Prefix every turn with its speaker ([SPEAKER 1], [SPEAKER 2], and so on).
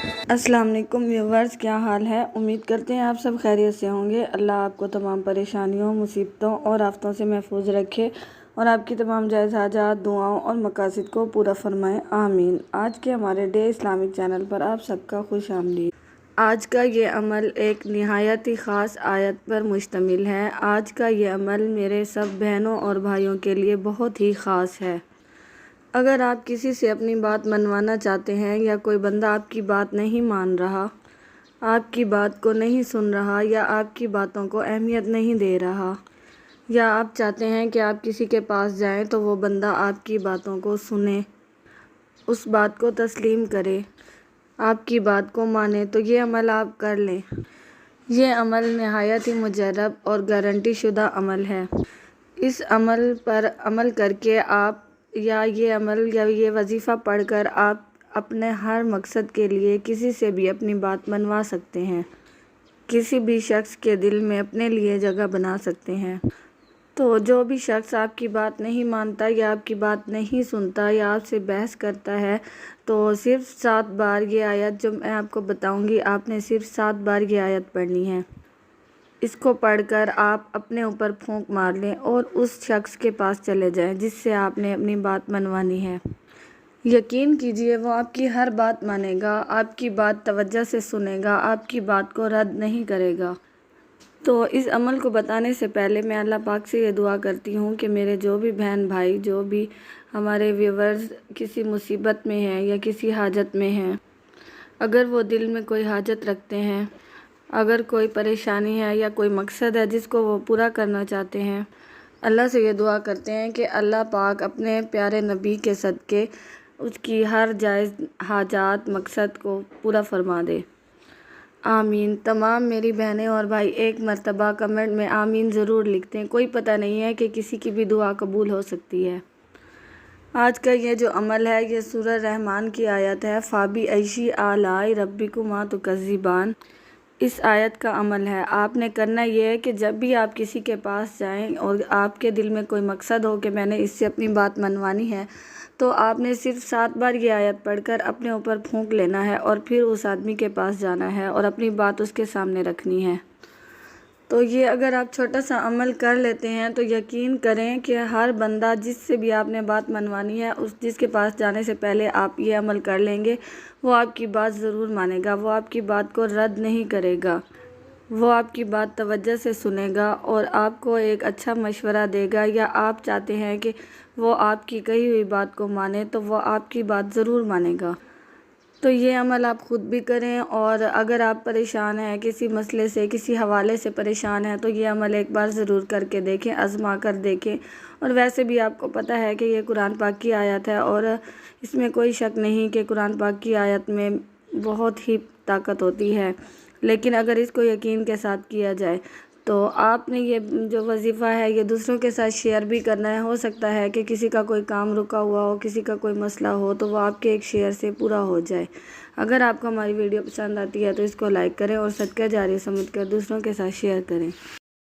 [SPEAKER 1] السلام علیکم ویورز، کیا حال ہے؟ امید کرتے ہیں آپ سب خیریت سے ہوں گے۔ اللہ آپ کو تمام پریشانیوں، مصیبتوں اور آفتوں سے محفوظ رکھے اور آپ کی تمام جائز حاجات، دعاؤں اور مقاصد کو پورا فرمائے، آمین۔ آج کے ہمارے ڈے اسلامک چینل پر آپ سب کا خوش آمدید۔ آج کا یہ عمل ایک نہایت ہی خاص آیت پر مشتمل ہے۔ آج کا یہ عمل میرے سب بہنوں اور بھائیوں کے لیے بہت ہی خاص ہے۔ اگر آپ کسی سے اپنی بات منوانا چاہتے ہیں یا کوئی بندہ آپ کی بات نہیں مان رہا، آپ کی بات کو نہیں سن رہا یا آپ کی باتوں کو اہمیت نہیں دے رہا، یا آپ چاہتے ہیں کہ آپ کسی کے پاس جائیں تو وہ بندہ آپ کی باتوں کو سنے، اس بات کو تسلیم کرے، آپ کی بات کو مانے، تو یہ عمل آپ کر لیں۔ یہ عمل نہایت ہی مجرب اور گارنٹی شدہ عمل ہے۔ اس عمل پر عمل کر کے آپ یا یہ وظیفہ پڑھ کر آپ اپنے ہر مقصد کے لیے کسی سے بھی اپنی بات منوا سکتے ہیں، کسی بھی شخص کے دل میں اپنے لیے جگہ بنا سکتے ہیں۔ تو جو بھی شخص آپ کی بات نہیں مانتا یا آپ کی بات نہیں سنتا یا آپ سے بحث کرتا ہے، تو صرف 7 بار یہ آیت جو میں آپ کو بتاؤں گی، آپ نے صرف 7 بار یہ آیت پڑھنی ہے۔ اس کو پڑھ کر آپ اپنے اوپر پھونک مار لیں اور اس شخص کے پاس چلے جائیں جس سے آپ نے اپنی بات منوانی ہے۔ یقین کیجئے وہ آپ کی ہر بات مانے گا، آپ کی بات توجہ سے سنے گا، آپ کی بات کو رد نہیں کرے گا۔ تو اس عمل کو بتانے سے پہلے میں اللہ پاک سے یہ دعا کرتی ہوں کہ میرے جو بھی بہن بھائی، جو بھی ہمارے ویورز کسی مصیبت میں ہیں یا کسی حاجت میں ہیں، اگر وہ دل میں کوئی حاجت رکھتے ہیں، اگر کوئی پریشانی ہے یا کوئی مقصد ہے جس کو وہ پورا کرنا چاہتے ہیں، اللہ سے یہ دعا کرتے ہیں کہ اللہ پاک اپنے پیارے نبی کے صدقے اس کی ہر جائز حاجات، مقصد کو پورا فرما دے، آمین۔ تمام میری بہنیں اور بھائی ایک مرتبہ کمنٹ میں آمین ضرور لکھتے ہیں، کوئی پتہ نہیں ہے کہ کسی کی بھی دعا قبول ہو سکتی ہے۔ آج کا یہ جو عمل ہے یہ سورہ رحمان کی آیت ہے، فَبِأَيِّ آلَاءِ رَبِّكُمَا تُكَذِّبَانِ۔ اس آیت کا عمل ہے، آپ نے کرنا یہ ہے کہ جب بھی آپ کسی کے پاس جائیں اور آپ کے دل میں کوئی مقصد ہو کہ میں نے اس سے اپنی بات منوانی ہے، تو آپ نے صرف 7 بار یہ آیت پڑھ کر اپنے اوپر پھونک لینا ہے اور پھر اس آدمی کے پاس جانا ہے اور اپنی بات اس کے سامنے رکھنی ہے۔ تو یہ اگر آپ چھوٹا سا عمل کر لیتے ہیں تو یقین کریں کہ ہر بندہ جس سے بھی آپ نے بات منوانی ہے، جس کے پاس جانے سے پہلے آپ یہ عمل کر لیں گے، وہ آپ کی بات ضرور مانے گا، وہ آپ کی بات کو رد نہیں کرے گا، وہ آپ کی بات توجہ سے سنے گا اور آپ کو ایک اچھا مشورہ دے گا، یا آپ چاہتے ہیں کہ وہ آپ کی کہی ہوئی بات کو مانے تو وہ آپ کی بات ضرور مانے گا۔ تو یہ عمل آپ خود بھی کریں، اور اگر آپ پریشان ہیں کسی مسئلے سے، کسی حوالے سے پریشان ہیں، تو یہ عمل ایک بار ضرور کر کے دیکھیں، آزما کر دیکھیں۔ اور ویسے بھی آپ کو پتہ ہے کہ یہ قرآن پاک کی آیت ہے اور اس میں کوئی شک نہیں کہ قرآن پاک کی آیت میں بہت ہی طاقت ہوتی ہے، لیکن اگر اس کو یقین کے ساتھ کیا جائے تو آپ نے یہ جو وظیفہ ہے یہ دوسروں کے ساتھ شیئر بھی کرنا ہے۔ ہو سکتا ہے کہ کسی کا کوئی کام رکا ہوا ہو، کسی کا کوئی مسئلہ ہو، تو وہ آپ کے ایک شیئر سے پورا ہو جائے۔ اگر آپ کو ہماری ویڈیو پسند آتی ہے تو اس کو لائک کریں اور صدقہ جاریہ سمجھ کر دوسروں کے ساتھ شیئر کریں۔